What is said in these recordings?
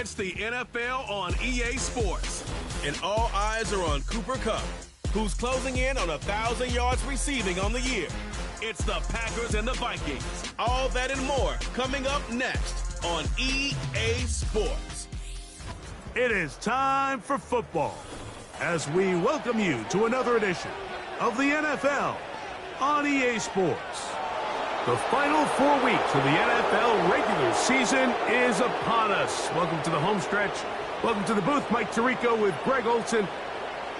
It's the NFL on EA Sports, and all eyes are on Cooper Kupp, who's closing in on 1,000 yards receiving on the year. It's the Packers and the Vikings. All that and more coming up next on EA Sports. It is time for football as we welcome you to another edition of the NFL on EA Sports. The final 4 weeks of the NFL regular season is upon us. Welcome to the home stretch. Welcome to the booth. Mike Tirico with Greg Olson.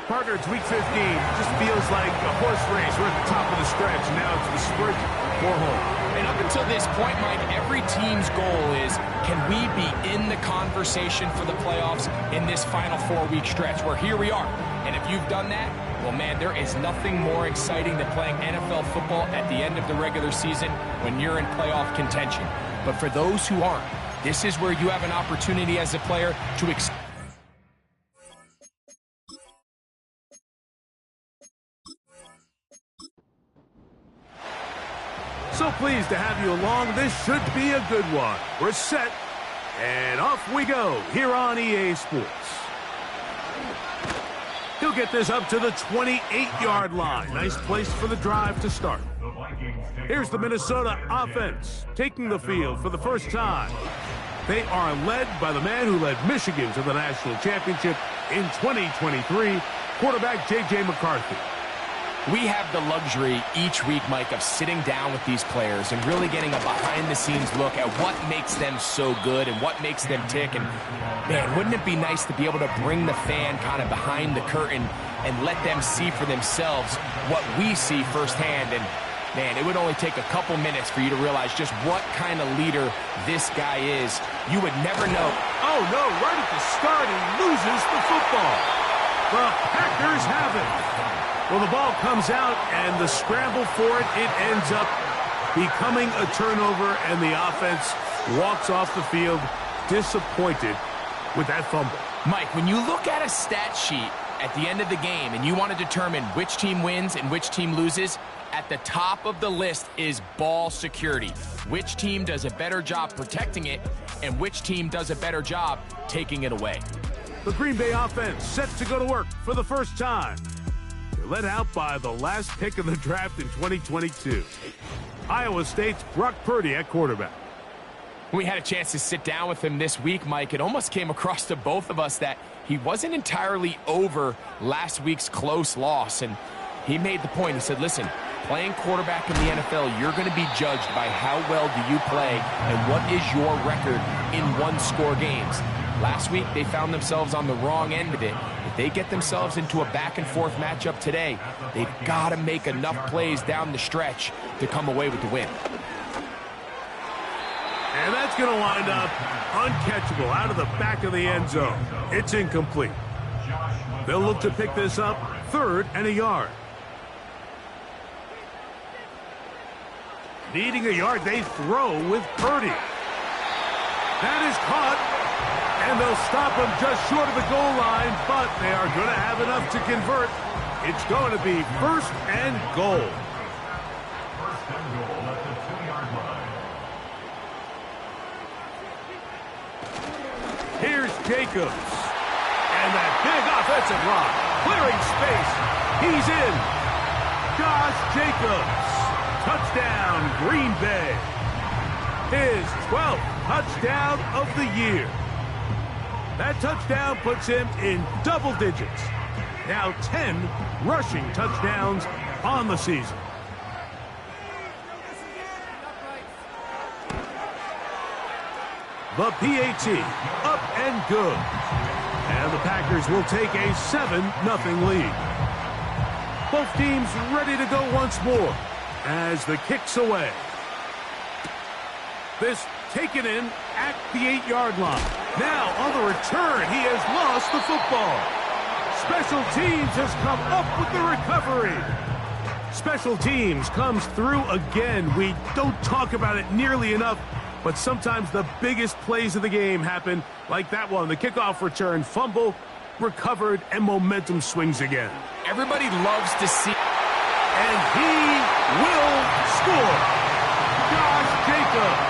Partner, it's week 15. Just feels like a horse race. We're at the top of the stretch. Now it's the sprint for home. And up until this point, Mike, every team's goal is, can we be in the conversation for the playoffs in this final 4-week stretch? Where here we are. And if you've done that, well, man, there is nothing more exciting than playing NFL football at the end of the regular season when you're in playoff contention. But for those who aren't, this is where you have an opportunity as a player to So pleased to have you along. This should be a good one. We're set, and off we go here on EA Sports. He'll get this up to the 28-yard line. Nice place for the drive to start. Here's the Minnesota offense taking the field for the first time. They are led by the man who led Michigan to the national championship in 2023, quarterback J.J. McCarthy. We have the luxury each week, Mike, of sitting down with these players and really getting a behind-the-scenes look at what makes them so good and what makes them tick. And, man, wouldn't it be nice to be able to bring the fan kind of behind the curtain and let them see for themselves what we see firsthand? And, man, it would only take a couple minutes for you to realize just what kind of leader this guy is. You would never know. Oh, no, right at the start, he loses the football. The Packers have it. Well, the ball comes out, and the scramble for it, it ends up becoming a turnover, and the offense walks off the field disappointed with that fumble. Mike, when you look at a stat sheet at the end of the game and you want to determine which team wins and which team loses, at the top of the list is ball security. Which team does a better job protecting it, and which team does a better job taking it away. The Green Bay offense set to go to work for the first time. Led out by the last pick of the draft in 2022. Iowa State's Brock Purdy at quarterback. We had a chance to sit down with him this week, Mike. It almost came across to both of us that he wasn't entirely over last week's close loss. And he made the point. He said, listen, playing quarterback in the NFL, you're going to be judged by how well do you play and what is your record in one-score games. Last week, they found themselves on the wrong end of it. If they get themselves into a back-and-forth matchup today, they've got to make enough plays down the stretch to come away with the win. And that's going to wind up uncatchable out of the back of the end zone. It's incomplete. They'll look to pick this up 3rd and a yard. Needing a yard, they throw with Purdy. That is caught. And they'll stop him just short of the goal line, but they are going to have enough to convert. It's going to be 1st and goal. Here's Jacobs. And that big offensive run. Clearing space. He's in. Josh Jacobs. Touchdown, Green Bay. His 12th touchdown of the year. That touchdown puts him in double digits. Now 10 rushing touchdowns on the season. The PAT, up and good. And the Packers will take a 7-0 lead. Both teams ready to go once more as the kick's away. This taken in at the 8-yard line. Now, on the return, he has lost the football. Special teams has come up with the recovery. Special teams comes through again. We don't talk about it nearly enough, but sometimes the biggest plays of the game happen like that one. The kickoff return, fumble, recovered, and momentum swings again. Everybody loves to see. And he will score. Josh Jacobs.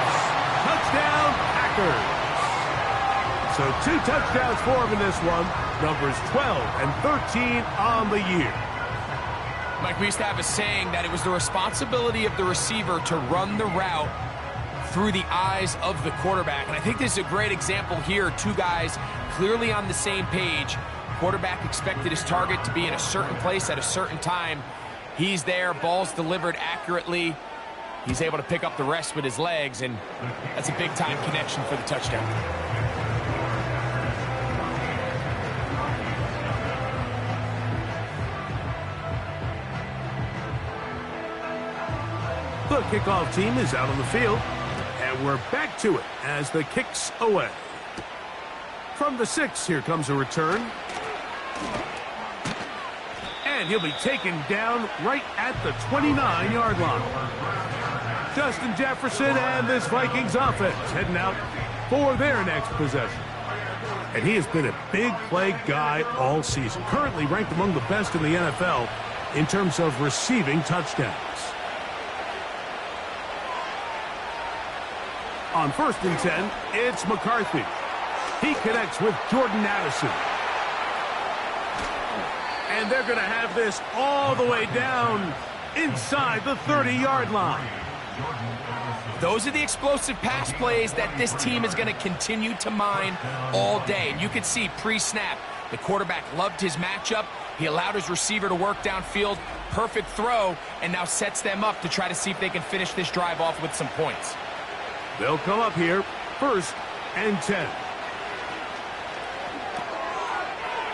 Touchdown, Packers. So 2 touchdowns for him in this one. Numbers 12 and 13 on the year. Mike, we used to have a saying that it was the responsibility of the receiver to run the route through the eyes of the quarterback. And I think this is a great example here. 2 guys clearly on the same page. Quarterback expected his target to be in a certain place at a certain time. He's there, ball's delivered accurately. He's able to pick up the rest with his legs, and that's a big-time connection for the touchdown. The kickoff team is out on the field, and we're back to it as the kick's away. From the 6, here comes a return. And he'll be taken down right at the 29-yard line. Justin Jefferson and this Vikings offense heading out for their next possession. And he has been a big play guy all season. Currently ranked among the best in the NFL in terms of receiving touchdowns. On 1st and 10, it's McCarthy. He connects with Jordan Addison. And they're going to have this all the way down inside the 30-yard line. Those are the explosive pass plays that this team is going to continue to mine all day. And you can see pre-snap, the quarterback loved his matchup. He allowed his receiver to work downfield. Perfect throw, and now sets them up to try to see if they can finish this drive off with some points. They'll come up here, 1st and 10.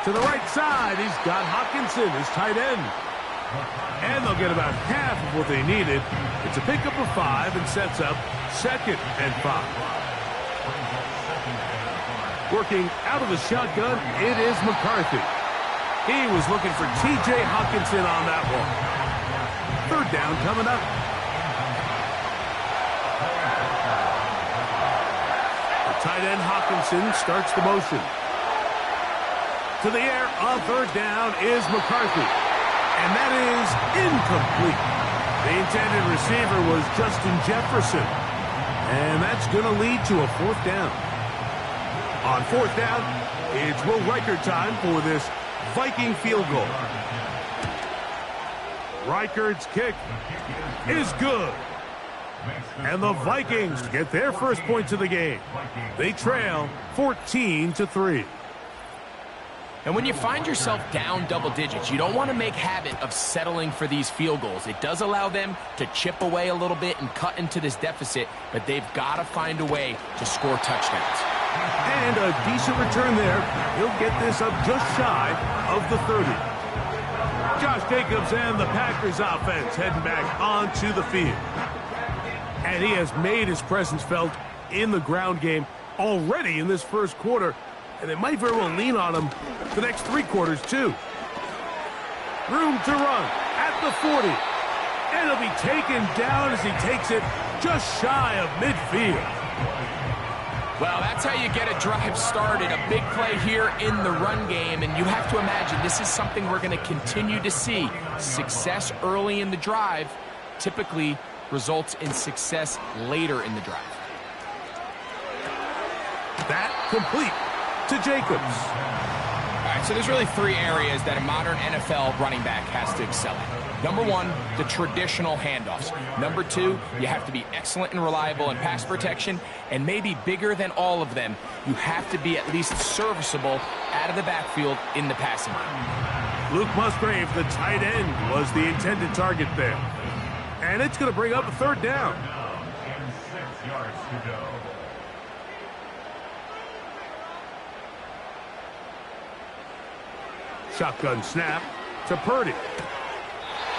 To the right side, he's got Hockenson, his tight end. And they'll get about half of what they needed. It's a pickup of 5 and sets up 2nd and 5. Working out of the shotgun, it is McCarthy. He was looking for T.J. Hockenson on that one. 3rd down coming up. The tight end Hockenson starts the motion. To the air on 3rd down is McCarthy. And that is incomplete. The intended receiver was Justin Jefferson. And that's going to lead to a 4th down. On 4th down, it's Will Reichert time for this Viking field goal. Reichert's kick is good. And the Vikings get their first points of the game. They trail 14-3. And when you find yourself down double digits, you don't want to make habit of settling for these field goals. It does allow them to chip away a little bit and cut into this deficit, but they've got to find a way to score touchdowns. And a decent return there. He'll get this up just shy of the 30. Josh Jacobs and the Packers offense heading back onto the field. And he has made his presence felt in the ground game already in this first quarter. And they might very well lean on him the next 3 quarters, too. Room to run at the 40. And he'll be taken down as he takes it just shy of midfield. Well, that's how you get a drive started. A big play here in the run game. And you have to imagine this is something we're going to continue to see. Success early in the drive typically results in success later in the drive. That complete to Jacobs. All right, so there's really 3 areas that a modern NFL running back has to excel at. Number 1, the traditional handoffs. Number 2, you have to be excellent and reliable in pass protection. And maybe bigger than all of them, you have to be at least serviceable out of the backfield in the passing game. Luke Musgrave, the tight end, was the intended target there. And it's going to bring up a 3rd down. 6 yards to go. Shotgun snap to Purdy.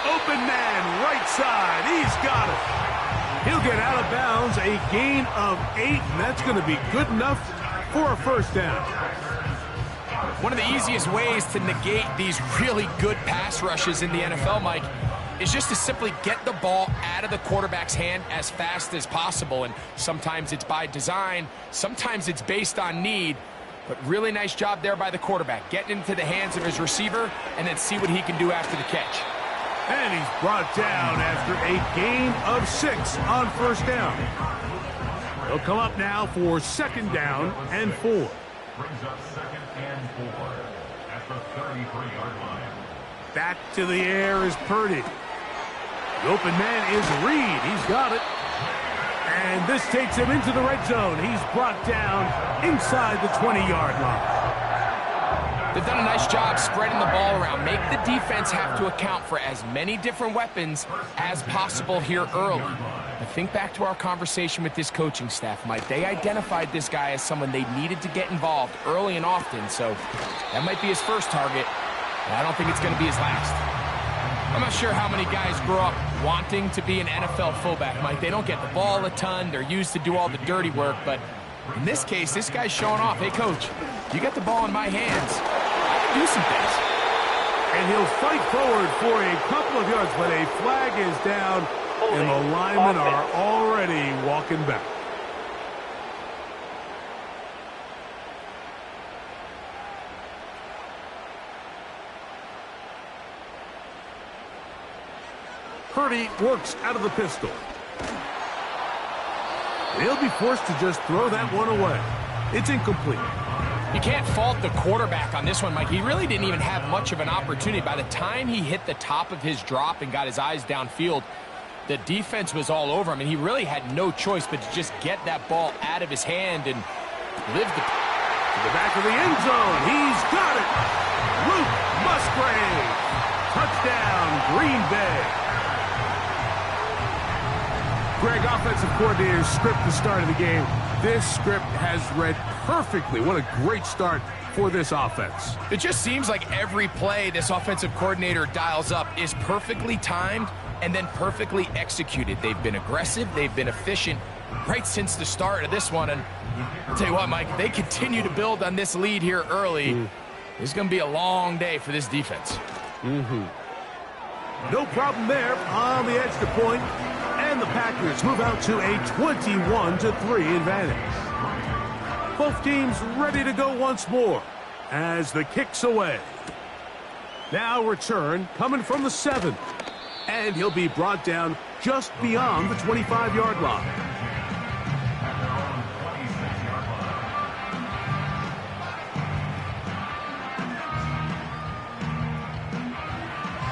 Open man, right side. He's got it. He'll get out of bounds. A gain of 8, and that's going to be good enough for a 1st down. One of the easiest ways to negate these really good pass rushes in the NFL, Mike, is just to simply get the ball out of the quarterback's hand as fast as possible. And sometimes it's by design, sometimes it's based on need. But really nice job there by the quarterback, getting into the hands of his receiver and then see what he can do after the catch. And he's brought down after a gain of 6 on 1st down. He'll come up now for 2nd down and 4. brings up 2nd and 4 at the 33-yard line. Back to the air is Purdy. The open man is Reed. He's got it. And this takes him into the red zone. He's brought down inside the 20-yard line. They've done a nice job spreading the ball around. Make the defense have to account for as many different weapons as possible here early. But think back to our conversation with this coaching staff, Mike. They identified this guy as someone they needed to get involved early and often. So that might be his first target, but I don't think it's going to be his last. I'm not sure how many guys grow up wanting to be an NFL fullback, Mike. They don't get the ball a ton. They're used to do all the dirty work. But in this case, this guy's showing off. Hey, coach, you got the ball in my hands. I can do some things. And he'll fight forward for a couple of yards, but a flag is down, and the linemen are already walking back. Purdy works out of the pistol. He'll be forced to just throw that one away. It's incomplete. You can't fault the quarterback on this one, Mike. He really didn't even have much of an opportunity. By the time he hit the top of his drop and got his eyes downfield, the defense was all over him, and he really had no choice but to just get that ball out of his hand and live to the back of the end zone. He's got it. Luke Musgrave. Touchdown, Green Bay. Greg, offensive coordinator's script the start of the game. This script has read perfectly. What a great start for this offense. It just seems like every play this offensive coordinator dials up is perfectly timed and then perfectly executed. They've been aggressive. They've been efficient right since the start of this one. And I'll tell you what, Mike, they continue to build on this lead here early. It's going to be a long day for this defense. No problem there on the extra point. And the Packers move out to a 21-3 advantage. Both teams ready to go once more as the kick's away. Now return coming from the 7. And he'll be brought down just beyond the 25-yard line.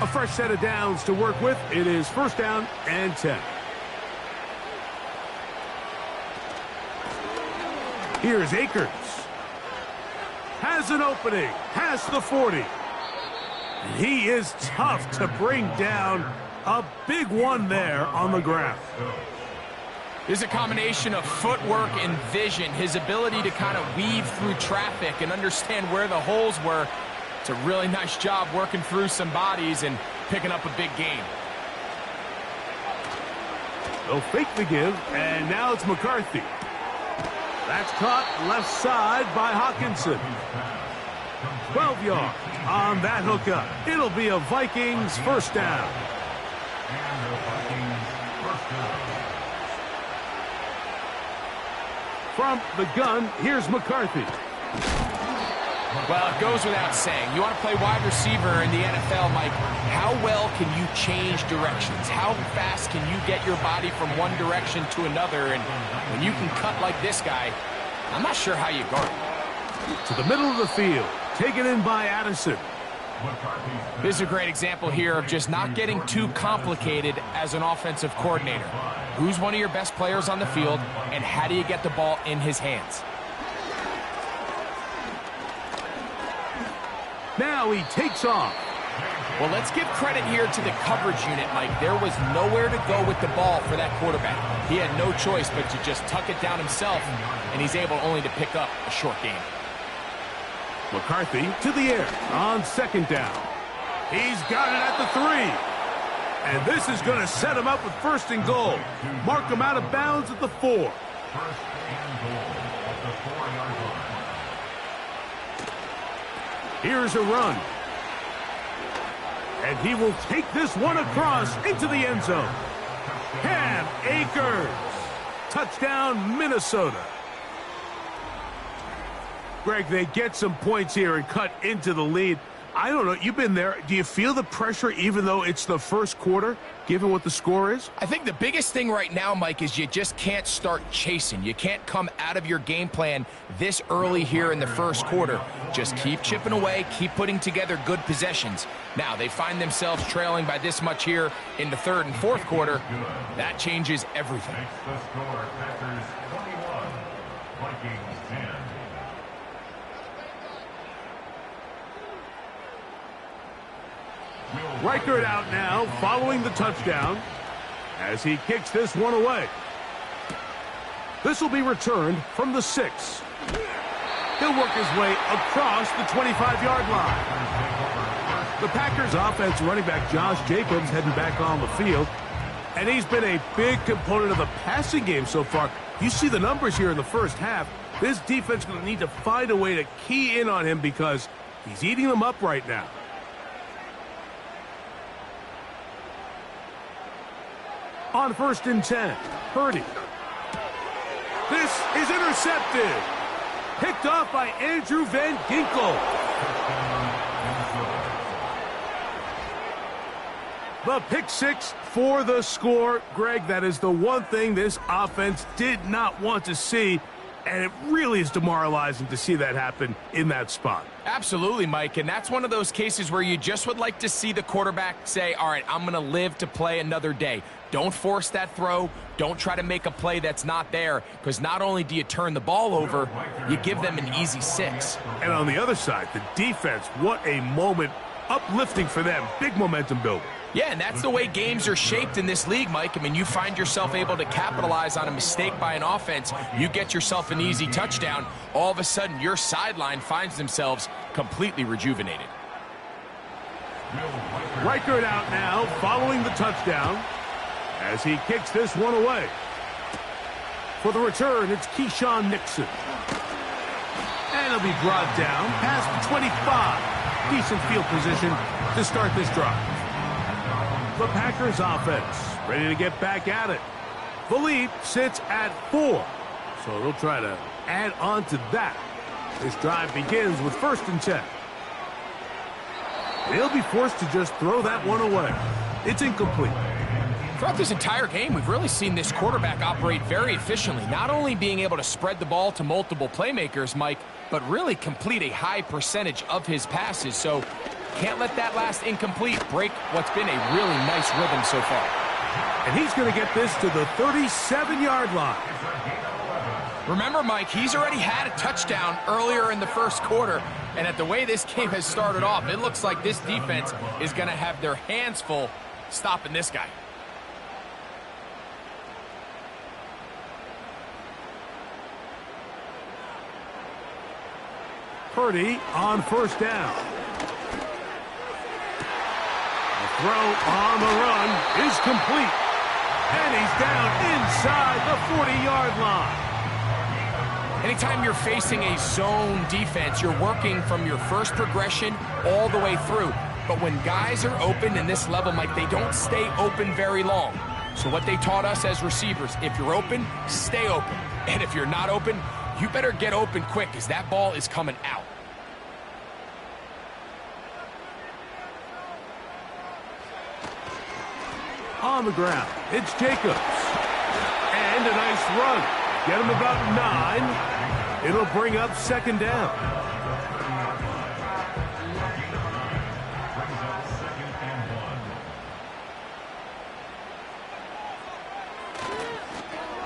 A fresh set of downs to work with. It is 1st down and 10. Here's Akers. Has an opening. Has the 40. He is tough to bring down. A big one there on the ground. There's a combination of footwork and vision. His ability to kind of weave through traffic and understand where the holes were. It's a really nice job working through some bodies and picking up a big gain. They'll fake the give, and now it's McCarthy. That's caught left side by Hawkinson. 12 yards on that hookup. It'll be a Vikings 1st down. From the gun, here's McCarthy. Well, it goes without saying. You want to play wide receiver in the NFL, Mike. How well can you change directions? How fast can you get your body from one direction to another? And when you can cut like this guy, I'm not sure how you guard it. To the middle of the field, taken in by Addison. This is a great example here of just not getting too complicated as an offensive coordinator. Who's one of your best players on the field, and how do you get the ball in his hands? Now he takes off. Well, let's give credit here to the coverage unit, Mike. There was nowhere to go with the ball for that quarterback. He had no choice but to just tuck it down himself, and he's able only to pick up a short gain. McCarthy to the air on 2nd down. He's got it at the 3. And this is going to set him up with 1st and goal. Mark him out of bounds at the 4. 1st and goal at the 4-yard line. Here's a run. And he will take this one across into the end zone. Cam Akers. Touchdown, Minnesota. Greg, they get some points here and cut into the lead. I don't know. You've been there. Do you feel the pressure even though it's the first quarter, given what the score is? I think the biggest thing right now, Mike, is you just can't start chasing. You can't come out of your game plan this early here in the first quarter. Just keep chipping away, keep putting together good possessions. Now, they find themselves trailing by this much here in the third and fourth quarter. That changes everything. Makes the score Packers 21, Vikings 10. Reichert out now following the touchdown as he kicks this one away. This will be returned from the 6. He'll work his way across the 25-yard line. The Packers offense running back Josh Jacobs heading back on the field, and he's been a big component of the passing game so far. You see the numbers here in the first half. This defense is going to need to find a way to key in on him because he's eating them up right now. On 1st and 10, Purdy. This is intercepted. Picked off by Andrew Van Ginkel. The pick 6 for the score. Greg, that is the one thing this offense did not want to see, and it really is demoralizing to see that happen in that spot. Absolutely, Mike, and that's one of those cases where you just would like to see the quarterback say, all right, I'm going to live to play another day. Don't force that throw. Don't try to make a play that's not there, because not only do you turn the ball over, you give them an easy 6. And on the other side, the defense, what a moment, uplifting for them, big momentum builder. Yeah, and that's the way games are shaped in this league, Mike. I mean, you find yourself able to capitalize on a mistake by an offense. You get yourself an easy touchdown. All of a sudden, your sideline finds themselves completely rejuvenated. Reichert out now following the touchdown as he kicks this one away. For the return, it's Keyshawn Nixon. And he'll be brought down past the 25. Decent field position to start this drive. The Packers offense ready to get back at it. The lead sits at 4, so they'll try to add on to that. This drive begins with 1st and 10. They'll be forced to just throw that one away. It's incomplete. Throughout this entire game, we've really seen this quarterback operate very efficiently, not only being able to spread the ball to multiple playmakers, Mike, but really complete a high percentage of his passes. So can't let that last incomplete break what's been a really nice rhythm so far. And he's going to get this to the 37-yard line. Remember, Mike, he's already had a touchdown earlier in the first quarter, and at the way this game has started off, it looks like this defense is going to have their hands full stopping this guy. Purdy on 1st down. The throw on the run is complete. And he's down inside the 40-yard line. Anytime you're facing a zone defense, you're working from your first progression all the way through. But when guys are open in this level, Mike, they don't stay open very long. So what they taught us as receivers, if you're open, stay open. And if you're not open, you better get open quick, because that ball is coming out. On the ground, it's Jacobs. And a nice run. Get him about 9. It'll bring up 2nd down.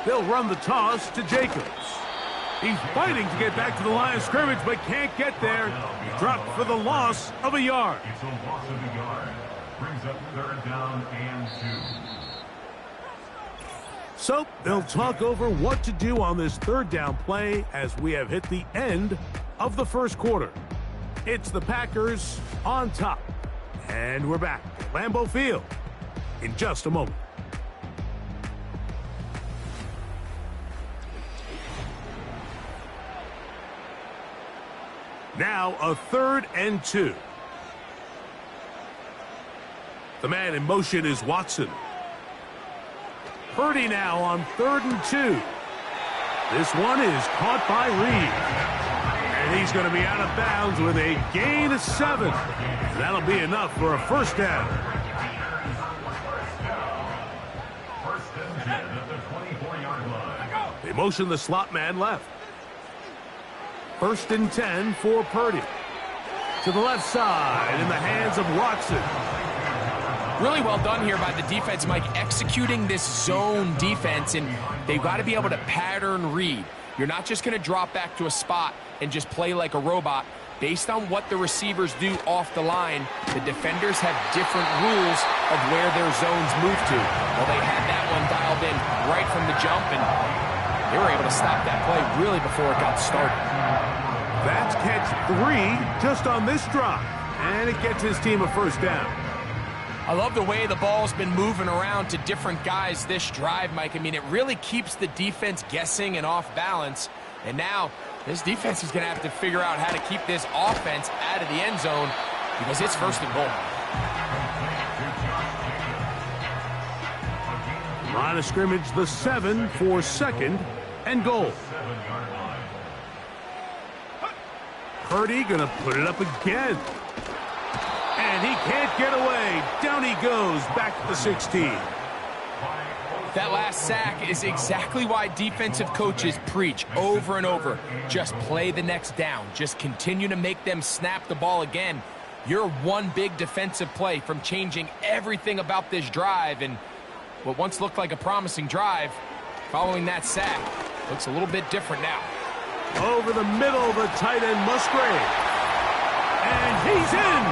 They'll run the toss to Jacobs. He's fighting to get back to the line of scrimmage, but can't get there. Dropped for the loss of a yard. It's a loss of a yard. Brings up 3rd down and 2. So they'll talk over what to do on this 3rd down play as we have hit the end of the first quarter. It's the Packers on top. And we're back at Lambeau Field in just a moment. Now a 3rd and 2. The man in motion is Watson. Purdy now on 3rd and 2. This one is caught by Reed. And And he's going to be out of bounds with a gain of 7. That'll be enough for a first down. First and 10 at the 24-yard line. They motion the slot man left. First and 10 for Purdy. To the left side in the hands of Watson. Really well done here by the defense, Mike, executing this zone defense, and they've got to be able to pattern read. You're not just going to drop back to a spot and just play like a robot. Based on what the receivers do off the line, the defenders have different rules of where their zones move to. Well, they had that one dialed in right from the jump, and they were able to stop that play really before it got started. That's catch 3 just on this drive, and it gets his team a first down. I love the way the ball's been moving around to different guys this drive, Mike. I mean, it really keeps the defense guessing and off balance. And now this defense is going to have to figure out how to keep this offense out of the end zone because it's first and goal. Line of scrimmage, the 7 for second and goal. Purdy going to put it up again. And he can't get away. Down he goes, back to the 16. That last sack is exactly why defensive coaches preach over and over. Just play the next down. Just continue to make them snap the ball again. You're one big defensive play from changing everything about this drive. And what once looked like a promising drive, following that sack, looks a little bit different now. Over the middle, the tight end Musgrave. And he's in.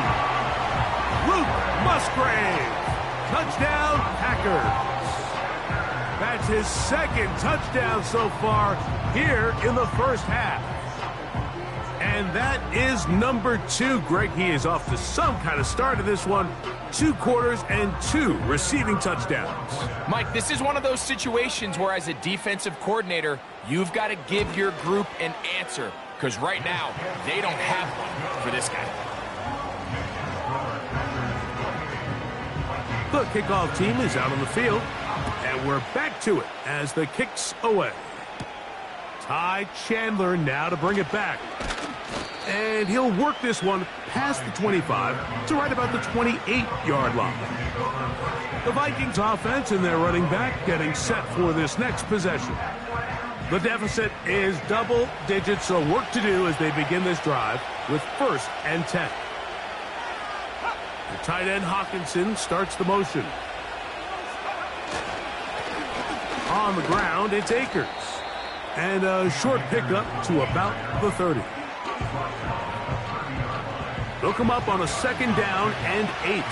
Luke Musgrave. Touchdown, Packers. That's his second touchdown so far here in the first half. And that is number 2. Greg, he is off to some kind of start of this one. 2 quarters and 2 receiving touchdowns. Mike, this is one of those situations where as a defensive coordinator, you've got to give your group an answer. Because right now, they don't have one for this guy. The kickoff team is out on the field. And we're back to it as the kick's away. Ty Chandler now to bring it back. And he'll work this one past the 25 to right about the 28-yard line. The Vikings offense and their running back getting set for this next possession. The deficit is double digits, so work to do as they begin this drive with first and 10. The tight end Hawkinson starts the motion. On the ground, it's Akers. And a short pickup to about the 30. They'll come up on a second down and 8.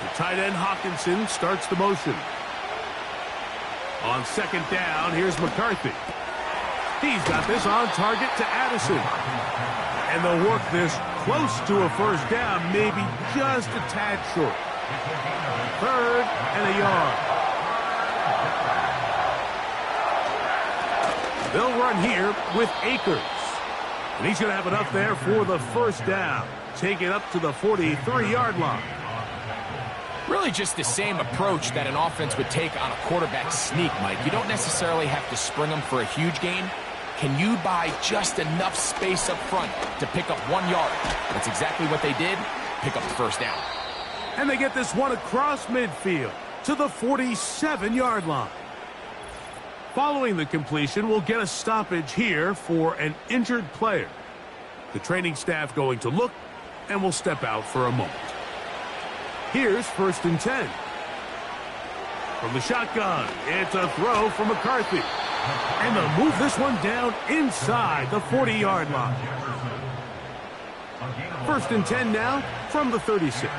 The tight end Hawkinson starts the motion. On second down, here's McCarthy. He's got this on target to Addison. And they'll work this close to a first down, maybe just a tad short. Third and a yard. They'll run here with Akers. And he's going to have enough there for the first down. Take it up to the 43-yard line. Really just the same approach that an offense would take on a quarterback sneak, Mike. You don't necessarily have to spring them for a huge gain. Can you buy just enough space up front to pick up 1 yard? That's exactly what they did. Pick up the first down. And they get this one across midfield to the 47-yard line. Following the completion, we'll get a stoppage here for an injured player. The training staff going to look, and we'll step out for a moment. Here's first and 10. From the shotgun, it's a throw from McCarthy. And they'll move this one down inside the 40-yard line. First and 10 now from the 36.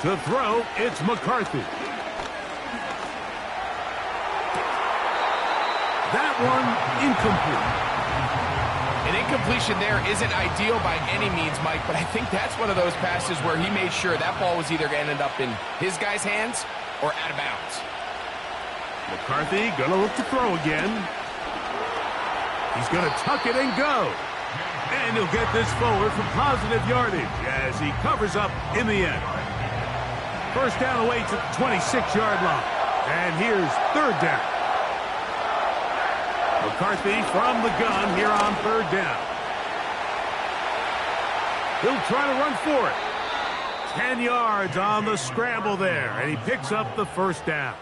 To throw, it's McCarthy. That one incomplete. An incompletion there isn't ideal by any means, Mike, but I think that's one of those passes where he made sure that ball was either going to end up in his guy's hands or out of bounds. McCarthy gonna look to throw again. He's gonna tuck it and go. And he'll get this forward for positive yardage as he covers up in the end. First down awaits at the 26-yard line. And here's third down. McCarthy from the gun here on third down. He'll try to run for it. 10 yards on the scramble there, and he picks up the first down.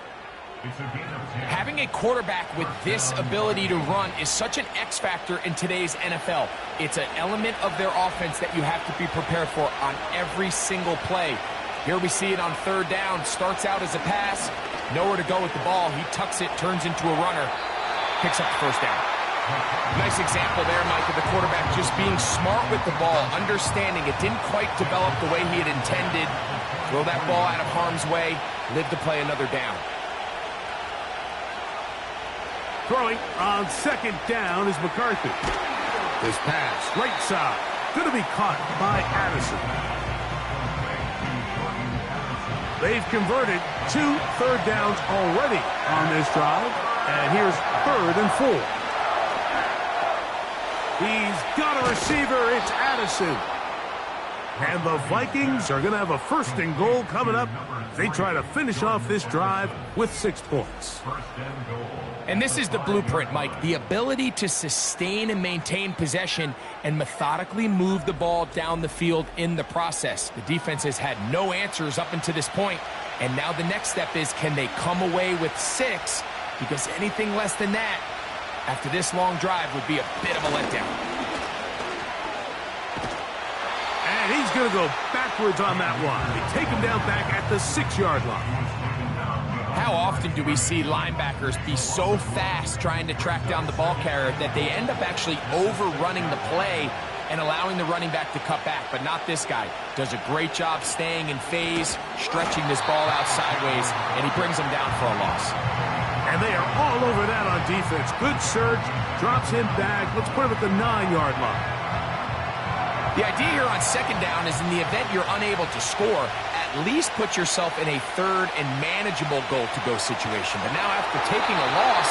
Having a quarterback with this ability to run is such an X factor in today's NFL. It's an element of their offense that you have to be prepared for on every single play. Here we see it on third down. Starts out as a pass. Nowhere to go with the ball. He tucks it, turns into a runner. Picks up the first down. Nice example there, Mike, of the quarterback just being smart with the ball, understanding it didn't quite develop the way he had intended. Throw that ball out of harm's way, live to play another down. Throwing on second down is McCarthy. This pass, right side, going to be caught by Addison. They've converted 2 third downs already on this drive, and here's 3rd and 4. He's got a receiver. It's Addison. And the Vikings are going to have a 1st and goal coming up. They try to finish off this drive with 6 points. And this is the blueprint, Mike. The ability to sustain and maintain possession and methodically move the ball down the field in the process. The defense has had no answers up until this point. And now the next step is, can they come away with 6? Because anything less than that, after this long drive, would be a bit of a letdown. And he's going to go backwards on that one. They take him down back at the 6-yard line. How often do we see linebackers be so fast trying to track down the ball carrier that they end up actually overrunning the play and allowing the running back to cut back? But not this guy. Does a great job staying in phase, stretching this ball out sideways, and he brings him down for a loss. And they are all over that on defense. Good surge, drops him back. Let's put him at the 9-yard line. The idea here on second down is, in the event you're unable to score, at least put yourself in a 3rd and manageable goal-to-go situation. But now after taking a loss,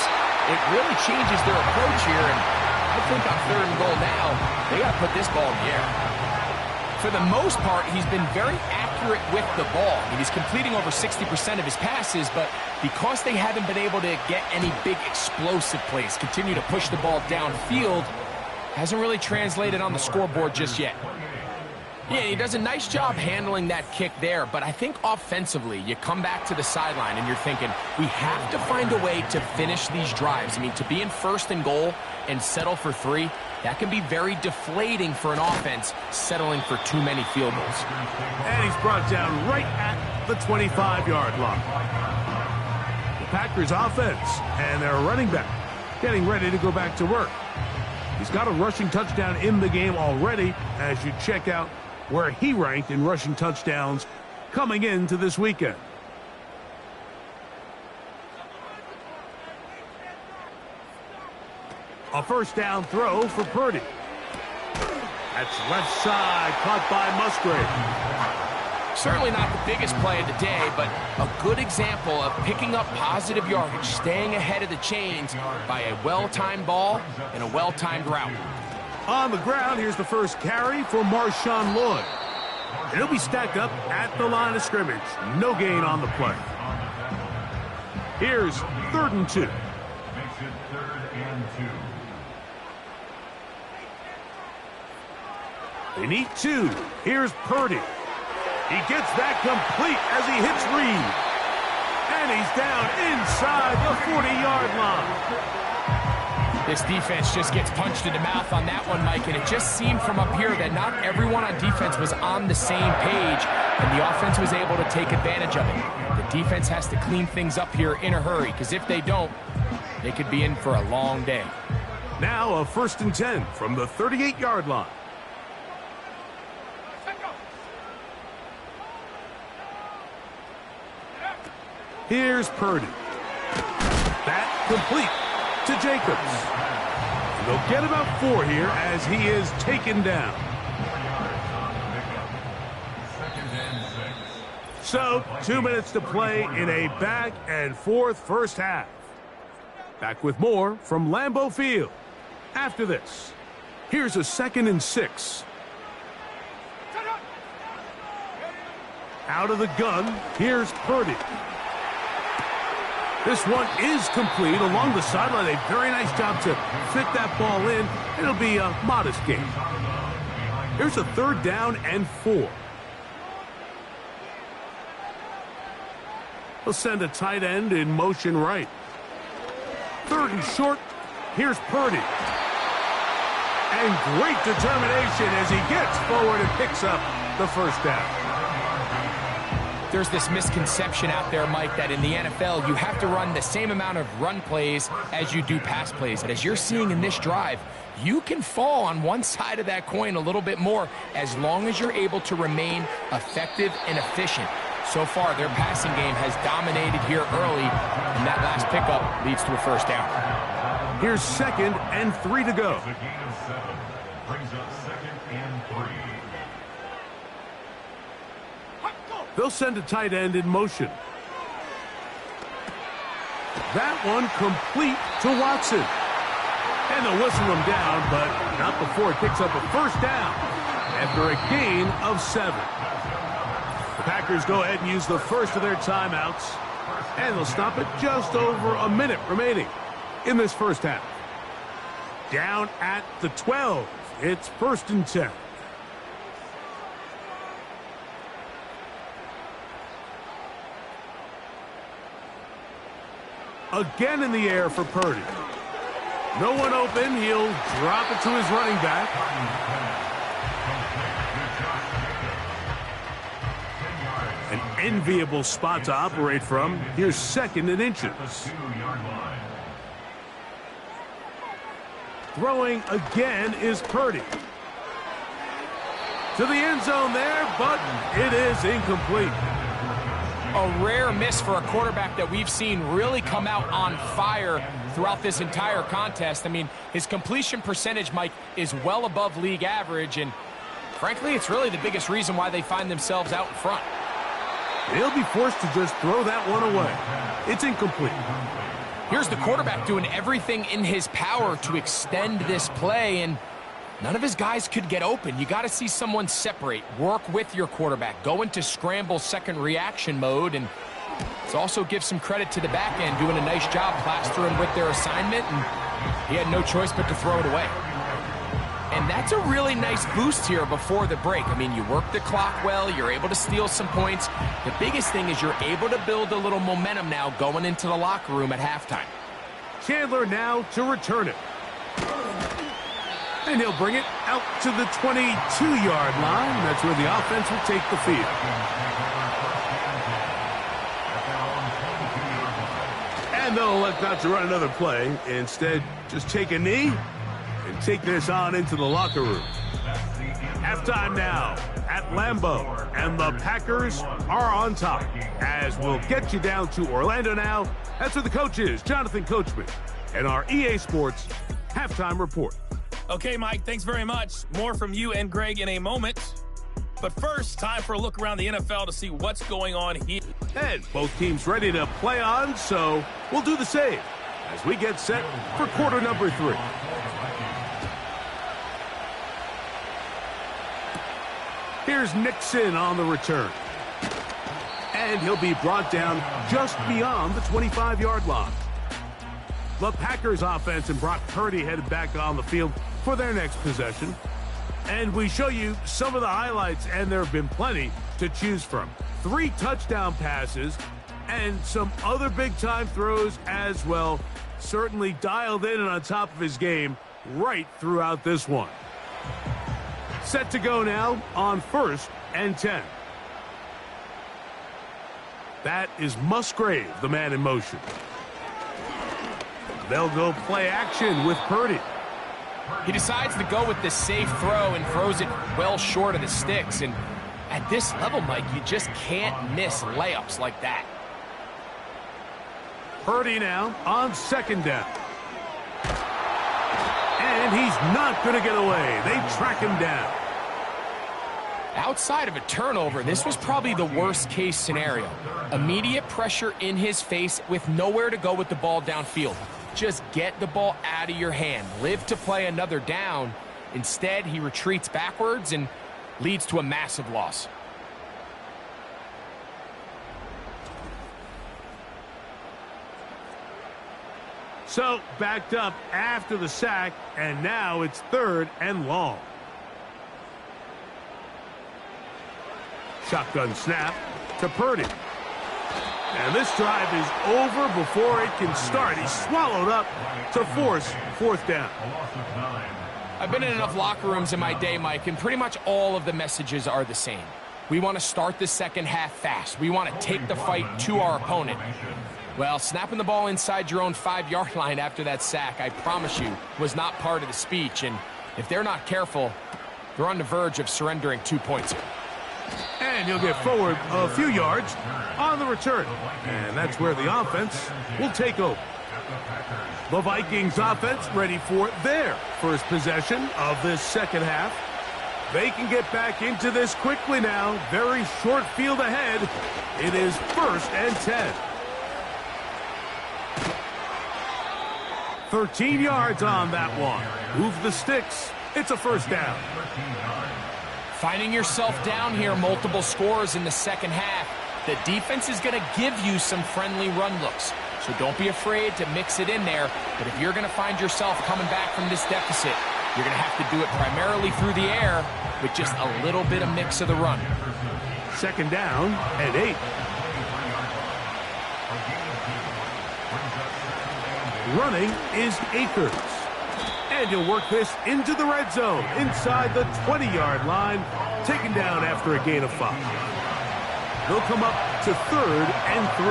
it really changes their approach here. And I think on 3rd and goal now, they got to put this ball in the air. For the most part, he's been very accurate with the ball. I mean, he's completing over 60% of his passes, but because they haven't been able to get any big explosive plays, continue to push the ball downfield, hasn't really translated on the scoreboard just yet. Yeah, he does a nice job handling that kick there, but I think offensively, you come back to the sideline and you're thinking, we have to find a way to finish these drives. I mean, to be in 1st and goal and settle for 3, that can be very deflating for an offense, settling for too many field goals. And he's brought down right at the 25-yard line. The Packers offense and their running back getting ready to go back to work. He's got a rushing touchdown in the game already as you check out where he ranked in rushing touchdowns coming into this weekend. A 1st down throw for Purdy. That's left side, caught by Musgrave. Certainly not the biggest play of the day, but a good example of picking up positive yardage, staying ahead of the chains by a well-timed ball and a well-timed route. On the ground, here's the first carry for Marshawn Lloyd. And he'll be stacked up at the line of scrimmage. No gain on the play. Here's 3rd and 2. Makes it 3rd and 2. They need 2. Here's Purdy. He gets that complete as he hits Reed. And he's down inside the 40-yard line. This defense just gets punched in the mouth on that one, Mike, and it just seemed from up here that not everyone on defense was on the same page, and the offense was able to take advantage of it. The defense has to clean things up here in a hurry, because if they don't, they could be in for a long day. Now a 1st and 10 from the 38-yard line. Here's Purdy. That complete to Jacobs. And they'll get about 4 here as he is taken down. So, 2 minutes to play in a back and forth first half. Back with more from Lambeau Field. After this, here's a 2nd and 6. Out of the gun, here's Purdy. This one is complete along the sideline. A very nice job to fit that ball in. It'll be a modest gain. Here's a 3rd down and 4. He'll send a tight end in motion right. 3rd and short. Here's Purdy. And great determination as he gets forward and picks up the first down. There's this misconception out there, Mike, that in the NFL, you have to run the same amount of run plays as you do pass plays. And as you're seeing in this drive, you can fall on one side of that coin a little bit more as long as you're able to remain effective and efficient. So far, their passing game has dominated here early, and that last pickup leads to a first down. Here's 2nd and 3 to go. The gain of 7 brings up 2nd and 3. They'll send a tight end in motion. That one complete to Watson. And they'll whistle him down, but not before it picks up a first down after a gain of 7. The Packers go ahead and use the first of their timeouts, and they'll stop it just over a minute remaining in this first half. Down at the 12. It's 1st and 10. Again in the air for Purdy. No one open. He'll drop it to his running back. An enviable spot to operate from. Here's 2nd and inches. Throwing again is Purdy. To the end zone there, but it is incomplete. A rare miss for a quarterback that we've seen really come out on fire throughout this entire contest. I mean, his completion percentage, Mike, is well above league average, and frankly, it's really the biggest reason why they find themselves out in front. They'll be forced to just throw that one away. It's incomplete. Here's the quarterback doing everything in his power to extend this play, and none of his guys could get open. You got to see someone separate, work with your quarterback, go into scramble second reaction mode, and let's also give some credit to the back end doing a nice job plastering with their assignment, and he had no choice but to throw it away. And that's a really nice boost here before the break. I mean, you work the clock well, you're able to steal some points. The biggest thing is you're able to build a little momentum now going into the locker room at halftime. Chandler now to return it. And he'll bring it out to the 22-yard line. That's where the offense will take the field. And they'll elect not to run another play. Instead, just take a knee and take this on into the locker room. Halftime now at Lambeau, and the Packers are on top. As we'll get you down to Orlando now. That's where the coach is, Jonathan Coachman, and our EA Sports Halftime Report. Okay, Mike, thanks very much. More from you and Greg in a moment. But first, time for a look around the NFL to see what's going on here. And both teams ready to play on, so we'll do the same as we get set for quarter number 3. Here's Nixon on the return. And he'll be brought down just beyond the 25-yard line. The Packers offense and Brock Purdy headed back on the field for their next possession. And we show you some of the highlights, and there have been plenty to choose from. 3 touchdown passes and some other big-time throws as well. Certainly dialed in and on top of his game right throughout this one. Set to go now on 1st and 10. That is Musgrave, the man in motion. They'll go play action with Purdy. He decides to go with the safe throw and throws it well short of the sticks. And at this level, Mike, you just can't miss layups like that. Purdy now on 2nd down. And he's not going to get away. They track him down. Outside of a turnover, this was probably the worst-case scenario. Immediate pressure in his face with nowhere to go with the ball downfield. Just get the ball out of your hand. Live to play another down. Instead, he retreats backwards and leads to a massive loss. So, backed up after the sack, and now it's 3rd and long. Shotgun snap to Purdy. And this drive is over before it can start. He's swallowed up to force 4th down. I've been in enough locker rooms in my day, Mike, and pretty much all of the messages are the same. We want to start the second half fast. We want to take the fight to our opponent. Well, snapping the ball inside your own 5-yard line after that sack, I promise you, was not part of the speech. And if they're not careful, they're on the verge of surrendering 2 points here. And he'll get forward a few yards on the return. And that's where the offense will take over. The Vikings offense ready for their first possession of this second half. They can get back into this quickly now. Very short field ahead. It is 1st and 10. 13 yards on that one. Move the sticks. It's a 1st down. Finding yourself down here, multiple scores in the second half. The defense is going to give you some friendly run looks. So don't be afraid to mix it in there. But if you're going to find yourself coming back from this deficit, you're going to have to do it primarily through the air with just a little bit of mix of the run. 2nd down and 8. Running is Akers. And he'll work this into the red zone inside the 20-yard line, taken down after a gain of 5. They'll come up to 3rd and 3.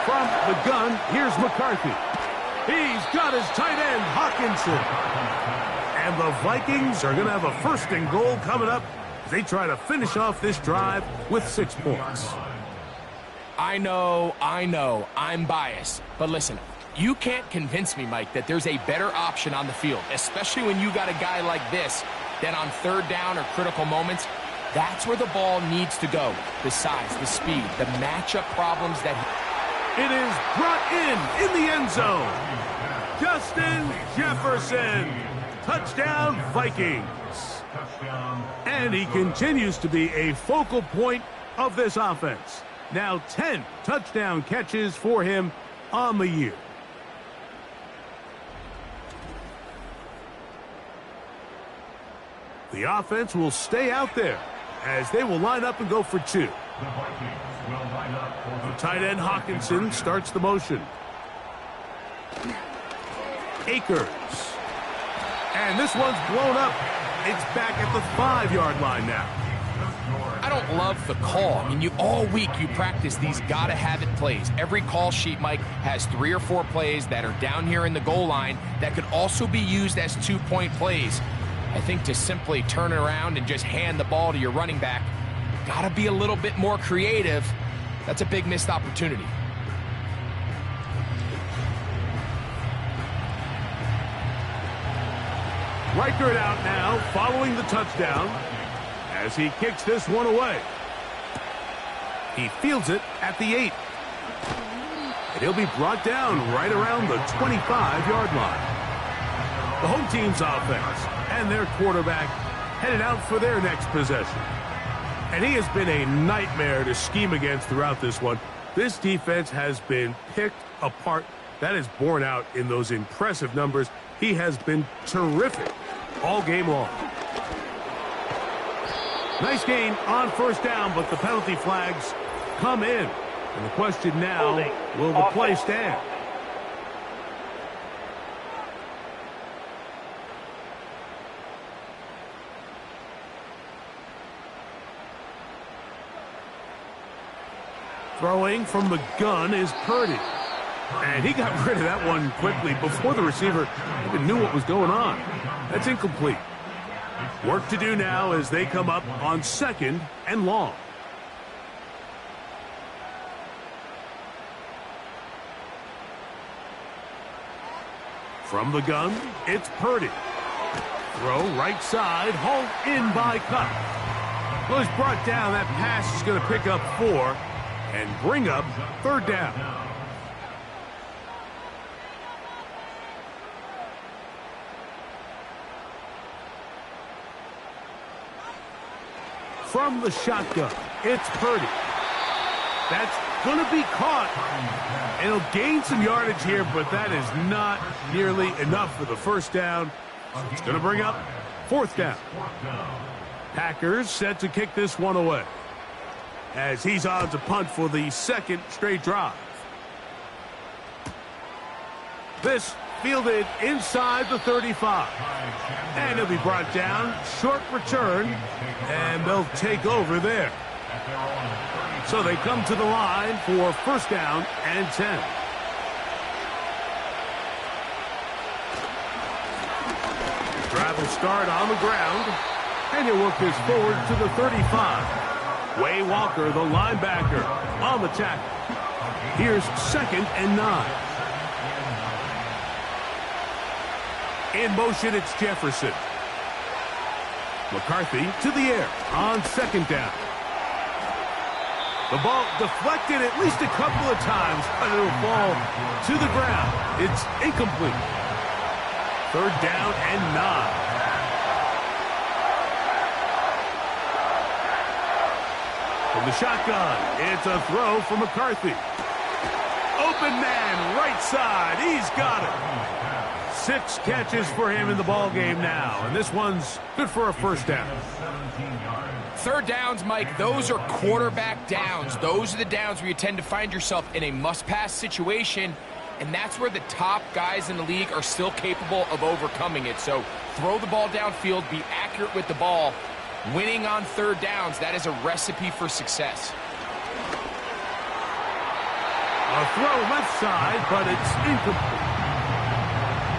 From the gun, here's McCarthy. He's got his tight end, Hawkinson. And the Vikings are going to have a 1st and goal coming up as they try to finish off this drive with 6 points. I know, I'm biased. But listen, you can't convince me, Mike, that there's a better option on the field, especially when you got a guy like this, that on 3rd down or critical moments, that's where the ball needs to go. The size, the speed, the matchup problems that It is brought in the end zone. Justin Jefferson. Touchdown, Vikings. And he continues to be a focal point of this offense. Now 10 touchdown catches for him on the year. The offense will stay out there as they will line up and go for 2. The tight end Hawkinson starts the motion. Akers. And this one's blown up. It's back at the 5-yard line now. I don't love the call. I mean, all week you practice these gotta-have-it plays. Every call sheet, Mike, has 3 or 4 plays that are down here in the goal line that could also be used as 2-point plays. I think to simply turn it around and just hand the ball to your running back, gotta be a little bit more creative. That's a big missed opportunity. Reichert out now, following the touchdown, as he kicks this one away. He fields it at the 8. And he'll be brought down right around the 25-yard line. The home team's offense and their quarterback headed out for their next possession. And he has been a nightmare to scheme against throughout this one. This defense has been picked apart. That is borne out in those impressive numbers. He has been terrific all game long. Nice gain on 1st down, but the penalty flags come in. And the question now, will the play stand? Throwing from the gun is Purdy. And he got rid of that one quickly before the receiver even knew what was going on. That's incomplete. Work to do now as they come up on 2nd and long. From the gun, it's Purdy. Throw right side, hauled in by Cup. Well, he's brought down. That pass is going to pick up 4 and bring up 3rd down. From the shotgun, it's Purdy. That's going to be caught. It'll gain some yardage here, but that is not nearly enough for the first down. It's going to bring up fourth down. Packers set to kick this one away, as he's on to punt for the second straight drive. This fielded inside the 35. And he'll be brought down. Short return, and they'll take over there. So they come to the line for first down and 10. Drive will start on the ground, and he'll work this forward to the 35. Way Walker, the linebacker, on the tackle. Here's second and 9. In motion, it's Jefferson. McCarthy to the air on second down. The ball deflected at least a couple of times, but it'll fall to the ground. It's incomplete. Third down and 9. From the shotgun, it's a throw for McCarthy. Open man, right side. He's got it. 6 catches for him in the ball game now, and this one's good for a first down. Third downs, Mike, those are quarterback downs. Those are the downs where you tend to find yourself in a must-pass situation, and that's where the top guys in the league are still capable of overcoming it. So throw the ball downfield, be accurate with the ball. Winning on third downs, that is a recipe for success. A throw left side, but it's incomplete.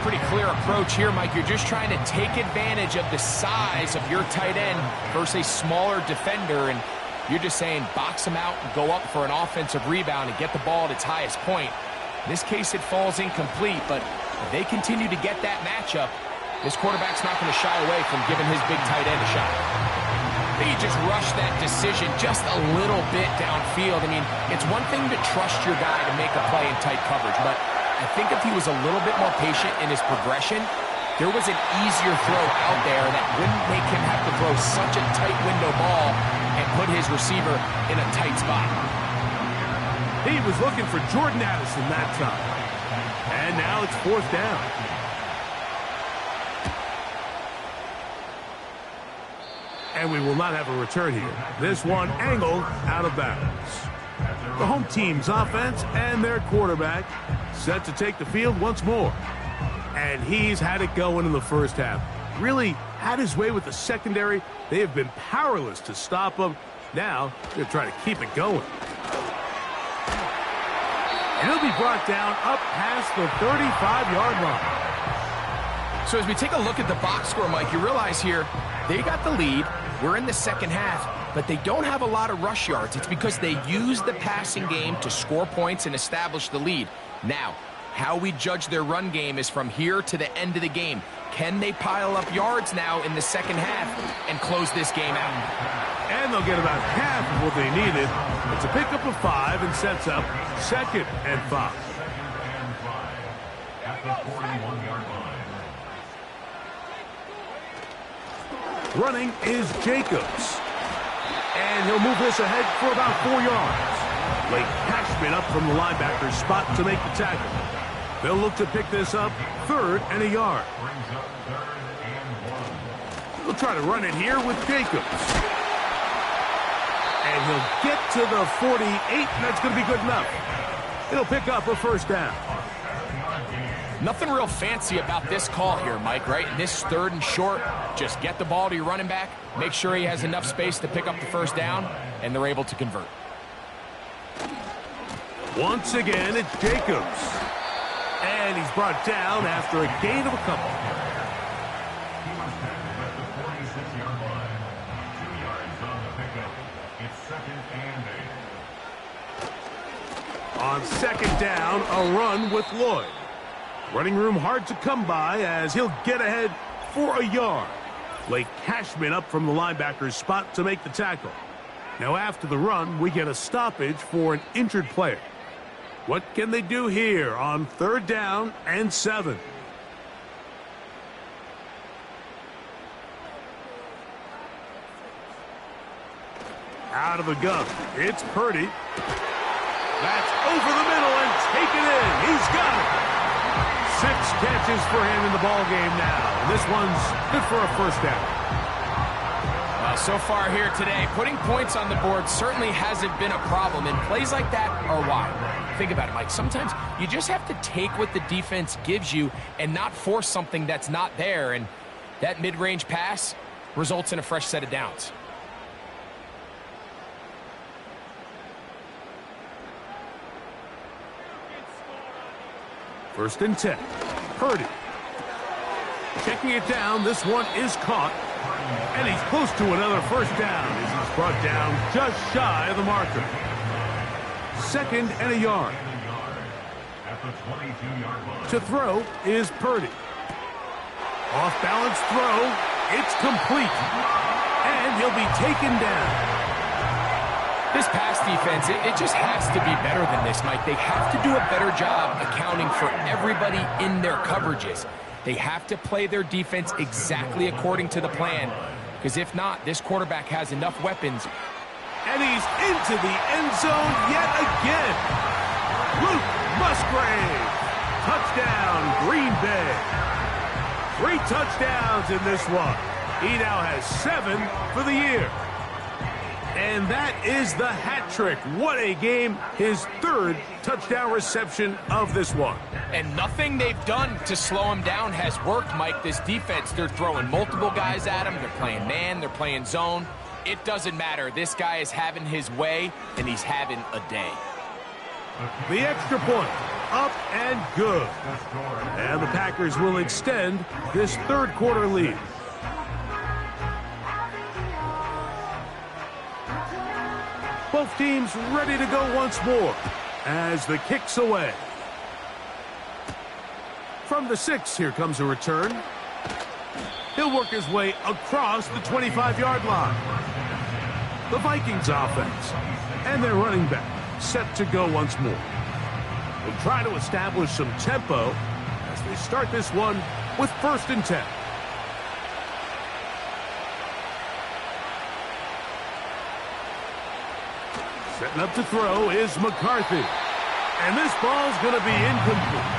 Pretty clear approach here, Mike. You're just trying to take advantage of the size of your tight end versus a smaller defender, and you're just saying box him out and go up for an offensive rebound and get the ball at its highest point. In this case, it falls incomplete, but if they continue to get that matchup, this quarterback's not going to shy away from giving his big tight end a shot. He just rushed that decision just a little bit downfield. I mean, it's one thing to trust your guy to make a play in tight coverage, but I think if he was a little bit more patient in his progression, there was an easier throw out there that wouldn't make him have to throw such a tight window ball and put his receiver in a tight spot. He was looking for Jordan Addison that time. And now it's fourth down. And we will not have a return here. This one angled out of bounds. The home team's offense and their quarterback set to take the field once more. And he's had it going in the first half. Really had his way with the secondary. They have been powerless to stop him. Now they're trying to keep it going. And he'll be brought down up past the 35-yard line. So as we take a look at the box score, Mike, you realize here they got the lead. We're in the second half, but they don't have a lot of rush yards. It's because they use the passing game to score points and establish the lead. Now, how we judge their run game is from here to the end of the game. Can they pile up yards now in the second half and close this game out? And they'll get about half of what they needed. It's a pickup of 5 and sets up second and 5. At the 41-yard line. Running is Jacobs. And he'll move this ahead for about 4 yards. Blake Cashman up from the linebacker's spot to make the tackle. They'll look to pick this up third and a yard. They'll try to run it here with Jacobs. And he'll get to the 48, and that's going to be good enough. It'll pick up a first down. Nothing real fancy about this call here, Mike, right? In this third and short, just get the ball to your running back, make sure he has enough space to pick up the first down, and they're able to convert. Once again, it's Jacobs. And he's brought down after a gain of a couple. He was tackled at the 46-yard line. 2 yards on the pickup. It's second and 8. On second down, a run with Lloyd. Running room hard to come by as he'll get ahead for a yard. Blake Cashman up from the linebacker's spot to make the tackle. Now after the run, we get a stoppage for an injured player. What can they do here on third down and 7? Out of the gun, it's Purdy. That's over the middle and taken in. He's got it. 6 catches for him in the ball game now. This one's good for a first down. Well, so far here today, putting points on the board certainly hasn't been a problem, and plays like that are why. Think about it, Mike. Sometimes you just have to take what the defense gives you and not force something that's not there, and that mid-range pass results in a fresh set of downs. First and 10. Purdy. Checking it down. This one is caught. And he's close to another first down as he's brought down just shy of the marker. 2nd and a yard. To throw is Purdy. Off-balance throw. It's complete. And he'll be taken down. This pass defense, it just has to be better than this, Mike. They have to do a better job accounting for everybody in their coverages. They have to play their defense exactly according to the plan, because if not, this quarterback has enough weapons. And he's into the end zone yet again. Luke Musgrave. Touchdown, Green Bay. 3 touchdowns in this one. He now has 7 for the year. And that is the hat trick. What a game. His 3rd touchdown reception of this one. And nothing they've done to slow him down has worked, Mike. This defense, they're throwing multiple guys at him. They're playing man. They're playing zone. It doesn't matter. This guy is having his way, and he's having a day. The extra point. Up and good. And the Packers will extend this 3rd quarter lead. Both teams ready to go once more as the kick's away. From the 6, here comes a return. He'll work his way across the 25-yard line. The Vikings offense and their running back set to go once more. They'll try to establish some tempo as they start this one with 1st and 10. Setting up to throw is McCarthy. And this ball's going to be incomplete.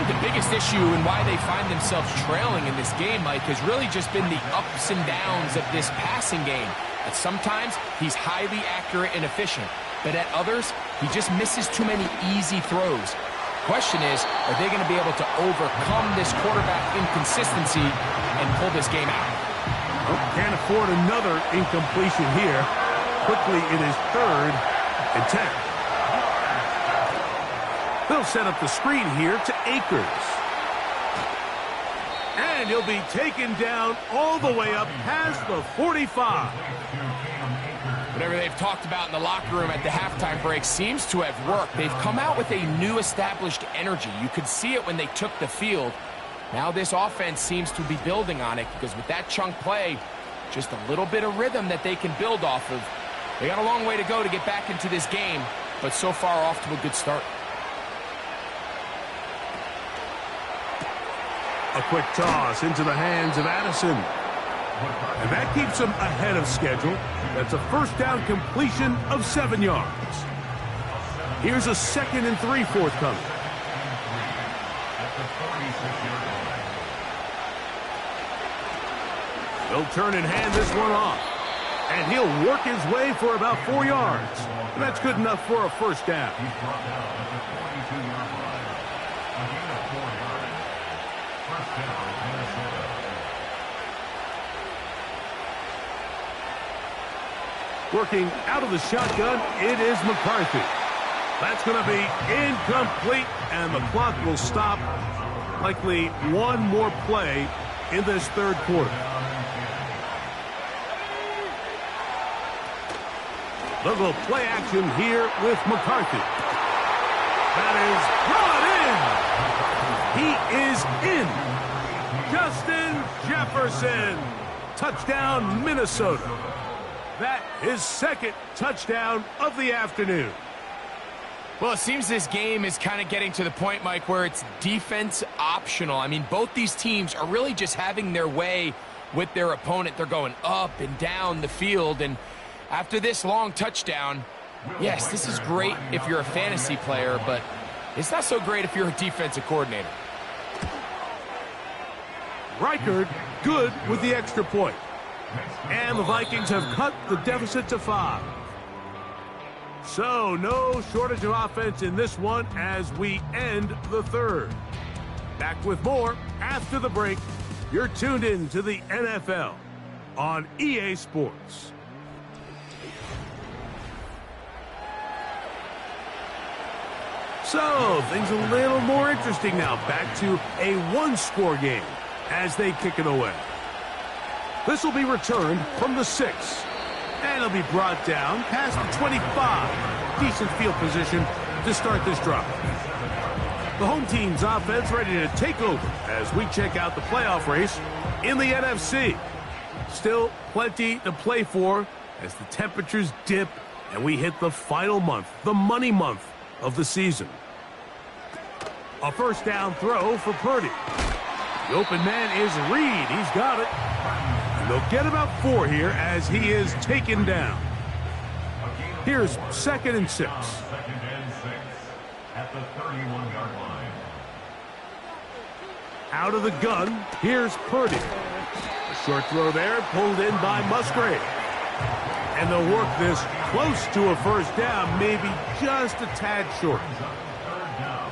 The biggest issue and why they find themselves trailing in this game, Mike, has really just been the ups and downs of this passing game. At sometimes, he's highly accurate and efficient. But at others, he just misses too many easy throws. Question is, are they going to be able to overcome this quarterback inconsistency and pull this game out? Well, can't afford another incompletion here. Quickly, it is 3rd and 10. They'll set up the screen here to Akers. And he'll be taken down all the way up past the 45. Whatever they've talked about in the locker room at the halftime break seems to have worked. They've come out with a new established energy. You could see it when they took the field. Now this offense seems to be building on it, because with that chunk play, just a little bit of rhythm that they can build off of. They got a long way to go to get back into this game, but so far off to a good start. A quick toss into the hands of Addison. And that keeps him ahead of schedule. That's a first down completion of 7 yards. Here's a 2nd and 3 forthcoming. They'll turn and hand this one off. And he'll work his way for about 4 yards. And that's good enough for a first down. Working out of the shotgun, it is McCarthy. That's going to be incomplete, and the clock will stop. Likely one more play in this 3rd quarter. They'll go play action here with McCarthy. That is in. He is in. Justin Jefferson. Touchdown, Minnesota. That is 2nd touchdown of the afternoon. Well, it seems this game is kind of getting to the point, Mike, where it's defense optional. I mean, both these teams are really just having their way with their opponent. They're going up and down the field, and after this long touchdown, Yes, this is great if you're a fantasy player, but it's not so great if you're a defensive coordinator. Reichard good with the extra point. And the Vikings have cut the deficit to 5. So, no shortage of offense in this one as we end the third. Back with more after the break. You're tuned in to the NFL on EA Sports. So, things a little more interesting now. Back to a one-score game as they kick it away. This will be returned from the 6. And it'll be brought down past the 25. Decent field position to start this drive. The home team's offense ready to take over as we check out the playoff race in the NFC. Still plenty to play for as the temperatures dip and we hit the final month, the money month of the season. A first down throw for Purdy. The open man is Reed. He's got it. And they'll get about 4 here as he is taken down. Here's 2nd and 6. 2nd and 6 at the 31-yard line. Out of the gun, here's Purdy. A short throw there, pulled in by Musgrave. And they'll work this close to a first down, maybe just a tad short. Third down.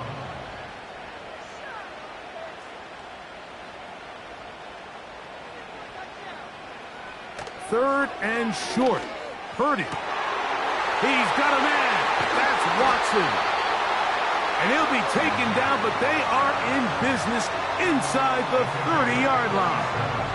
Third and short. Purdy. He's got a man. That's Watson. And he'll be taken down, but they are in business inside the 30-yard line.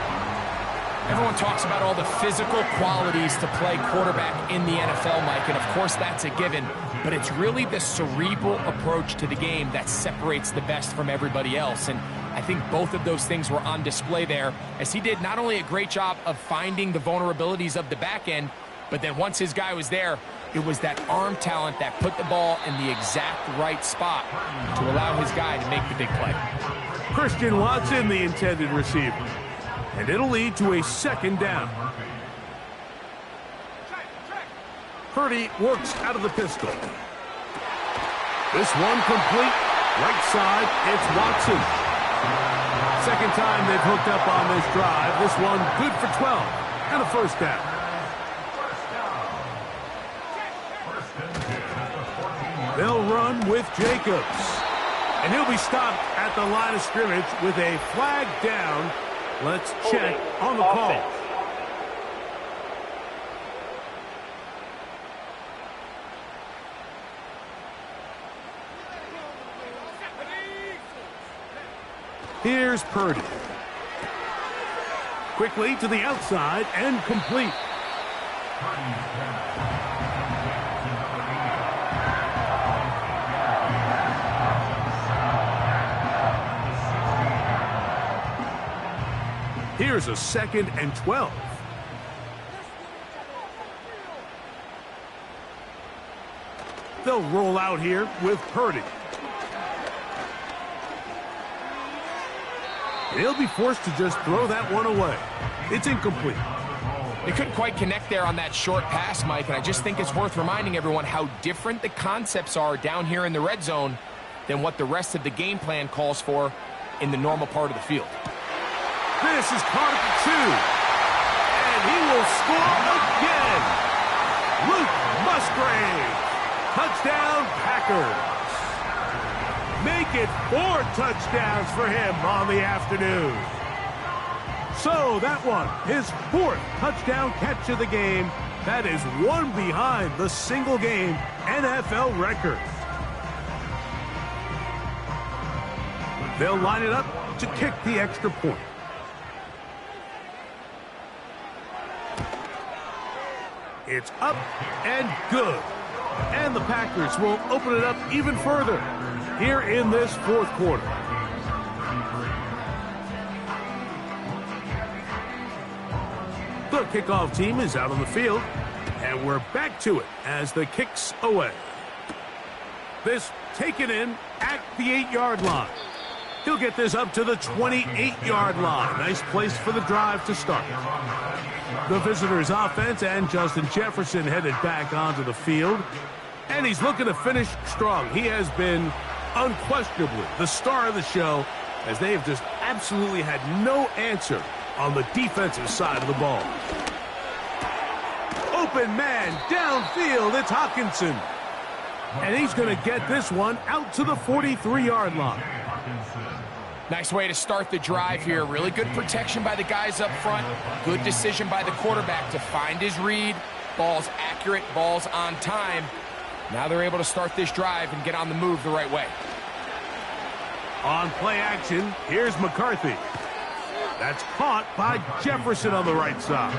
Everyone talks about all the physical qualities to play quarterback in the NFL, Mike, and of course that's a given, but it's really the cerebral approach to the game that separates the best from everybody else, and I think both of those things were on display there as he did not only a great job of finding the vulnerabilities of the back end, but then once his guy was there, it was that arm talent that put the ball in the exact right spot to allow his guy to make the big play. Christian Watson, the intended receiver. And it'll lead to a 2nd down. Purdy works out of the pistol. This one complete. Right side, it's Watson. Second time they've hooked up on this drive. This one good for 12 and a first down. They'll run with Jacobs. And he'll be stopped at the line of scrimmage with a flag down. Let's check on the call. Here's Purdy. Quickly to the outside and complete. Here's a 2nd and 12. They'll roll out here with Purdy. He'll be forced to just throw that one away. It's incomplete. They couldn't quite connect there on that short pass, Mike, and I just think it's worth reminding everyone how different the concepts are down here in the red zone than what the rest of the game plan calls for in the normal part of the field. This is caught at the 2. And he will score again. Luke Musgrave. Touchdown, Packers. Make it 4 touchdowns for him on the afternoon. So that one, his 4th touchdown catch of the game. That is one behind the single-game NFL record. They'll line it up to kick the extra point. It's up and good. And the Packers will open it up even further here in this 4th quarter. The kickoff team is out on the field, and we're back to it as the kick's away. This taken in at the 8-yard line. He'll get this up to the 28-yard line. Nice place for the drive to start. The visitors' offense and Justin Jefferson headed back onto the field. And he's looking to finish strong. He has been unquestionably the star of the show, as they have just absolutely had no answer on the defensive side of the ball. Open man downfield. It's Hawkinson. And he's going to get this one out to the 43-yard line. Nice way to start the drive here. Really good protection by the guys up front. Good decision by the quarterback to find his read. Ball's accurate, ball's on time. Now they're able to start this drive and get on the move the right way. On play action, here's McCarthy. That's caught by Jefferson on the right side.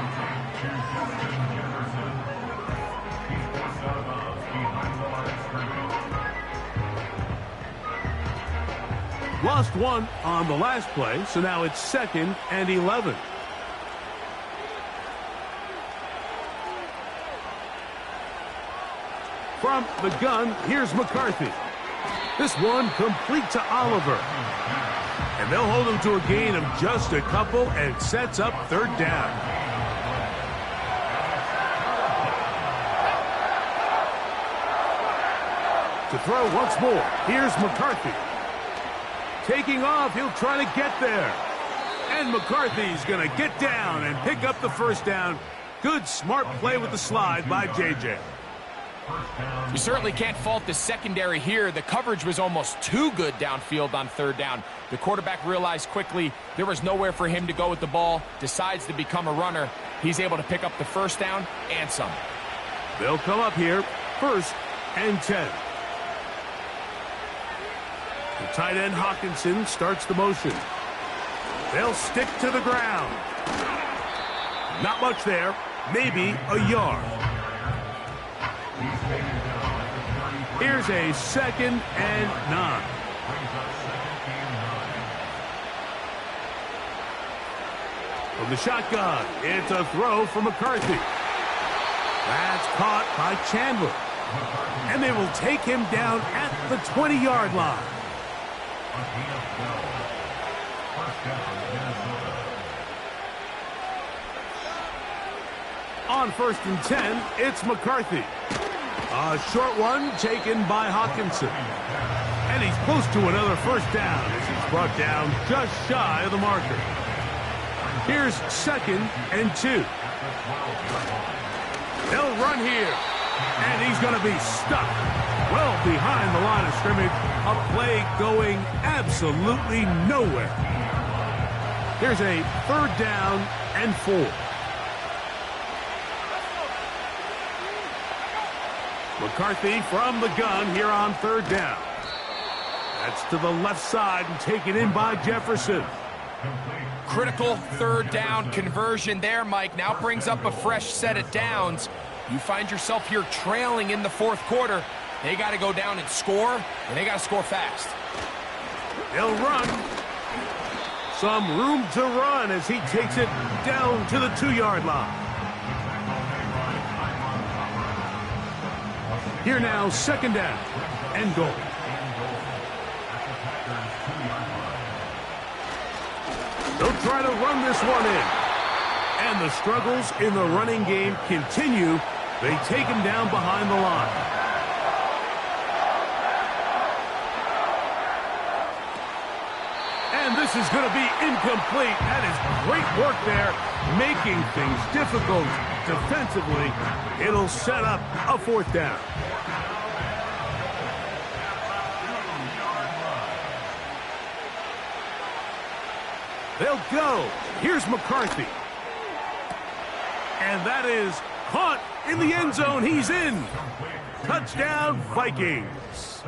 Lost one on the last play, so now it's 2nd and 11. From the gun, here's McCarthy. This one complete to Oliver. And they'll hold him to a gain of just a couple and sets up 3rd down. To throw once more, here's McCarthy. Taking off, he'll try to get there. And McCarthy's going to get down and pick up the 1st down. Good, smart play with the slide by J.J. You certainly can't fault the secondary here. The coverage was almost too good downfield on 3rd down. The quarterback realized quickly there was nowhere for him to go with the ball, decides to become a runner. He's able to pick up the 1st down and some. They'll come up here, 1st and 10. The tight end Hawkinson starts the motion. They'll stick to the ground. Not much there, maybe a yard. Here's a 2nd and 9. From the shotgun, it's a throw for McCarthy. That's caught by Chandler. And they will take him down at the 20-yard line. On 1st and 10, it's McCarthy. A short one taken by Hawkinson. And he's close to another 1st down as he's brought down just shy of the marker. Here's 2nd and 2. They'll run here. And he's going to be stuck well behind the line of scrimmage. A play going absolutely nowhere. Here's a 3rd down and 4. McCarthy from the gun here on 3rd down. That's to the left side and taken in by Jefferson. Critical 3rd down conversion there, Mike. Now brings up a fresh set of downs. You find yourself here trailing in the 4th quarter. They got to go down and score, and they got to score fast. They'll run. Some room to run as he takes it down to the 2-yard line. Here now, 2nd down and goal. They'll try to run this one in. And the struggles in the running game continue. They take him down behind the line. And this is going to be incomplete. That is great work there, making things difficult defensively. It'll set up a 4th down. They'll go. Here's McCarthy. And that is caught in the end zone. He's in. Touchdown, Vikings.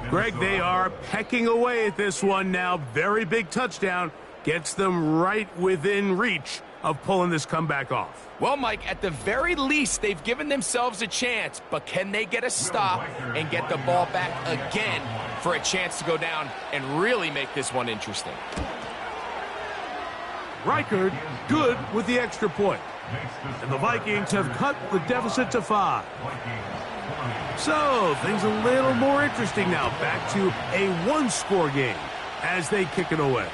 Greg, they are pecking away at this one now. Very big touchdown. Gets them right within reach of pulling this comeback off. Well, Mike, at the very least, they've given themselves a chance, but can they get a stop and get the ball back again for a chance to go down and really make this one interesting? Reichard good with the extra point. And the Vikings have cut the deficit to 5. So, things a little more interesting now. Back to a 1-score game as they kick it away.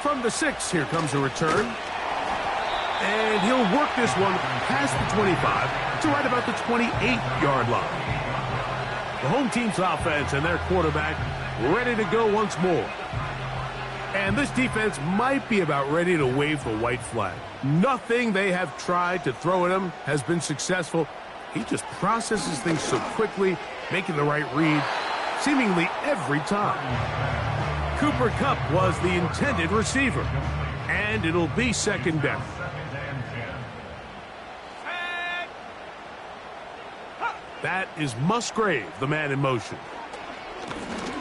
From the 6, here comes a return. And he'll work this one past the 25 to right about the 28-yard line. The home team's offense and their quarterback ready to go once more. And this defense might be about ready to wave the white flag. Nothing they have tried to throw at him has been successful. He just processes things so quickly, making the right read seemingly every time. Cooper Kupp was the intended receiver, and it'll be second down. That is Musgrave, the man in motion.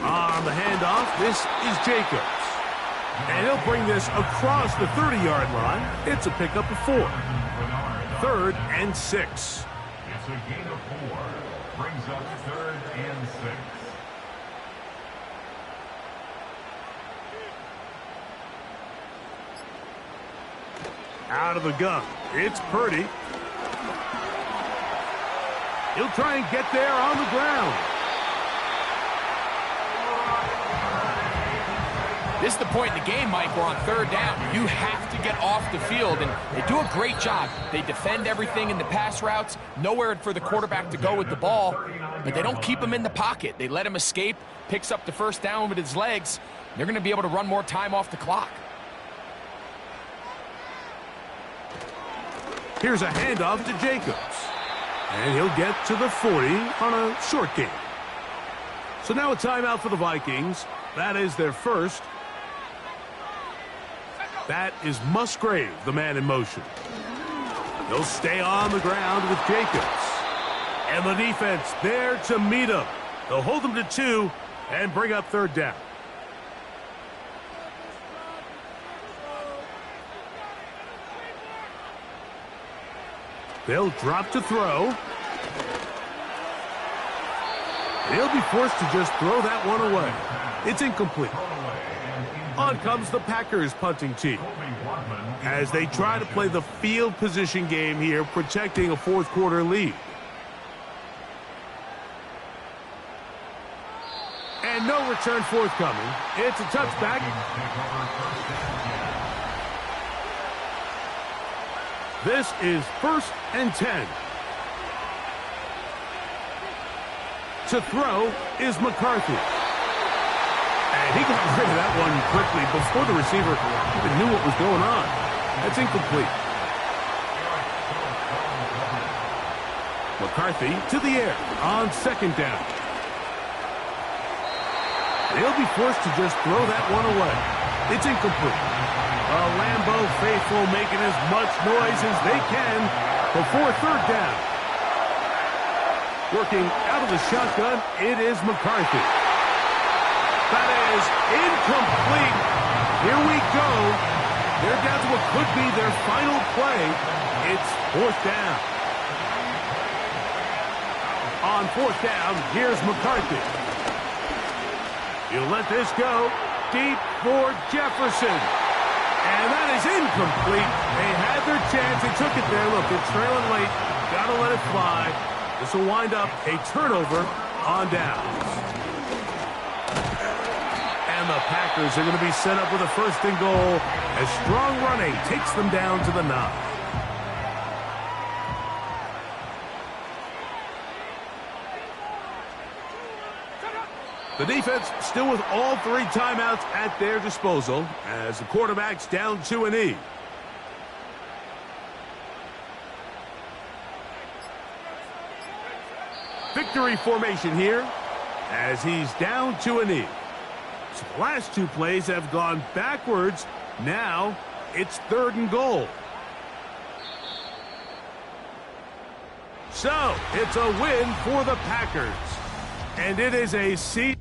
On the handoff, this is Jacobs. And he'll bring this across the 30-yard line. It's a pickup of 4. 3rd and 6. It's a gain of 4. Brings up 3rd and 6. Out of the gun, it's Purdy. He'll try and get there on the ground. This is the point in the game, Mike, where on 3rd down, you have to get off the field, and they do a great job. They defend everything in the pass routes, nowhere for the quarterback to go with the ball, but they don't keep him in the pocket. They let him escape, picks up the 1st down with his legs. They're going to be able to run more time off the clock. Here's a handoff to Jacobs. And he'll get to the 40 on a short gain. So now a timeout for the Vikings. That is their first. That is Musgrave, the man in motion. He'll stay on the ground with Jacobs. And the defense there to meet him. They'll hold him to 2 and bring up 3rd down. They'll drop to throw. He'll be forced to just throw that one away. It's incomplete. On comes the Packers punting team as they try to play the field position game here, protecting a 4th quarter lead. And no return forthcoming. It's a touchback. This is 1st and 10. To throw is McCarthy. And he got rid of that one quickly before the receiver even knew what was going on. That's incomplete. McCarthy to the air on 2nd down. He'll be forced to just throw that one away. It's incomplete. The Lambeau faithful making as much noise as they can before 3rd down. Working out of the shotgun, it is McCarthy. That is incomplete. Here we go. They're down to what could be their final play. It's 4th down. On 4th down, here's McCarthy. He'll let this go deep for Jefferson. And that is incomplete. They had their chance. They took it there. Look, they're trailing late. Got to let it fly. This will wind up a turnover on downs. And the Packers are going to be set up with a 1st and goal as strong running takes them down to the 9. The defense still with all 3 timeouts at their disposal as the quarterback's down to a knee. Victory formation here as he's down to a knee. So the last 2 plays have gone backwards. Now it's 3rd and goal. So it's a win for the Packers. And it is a seat.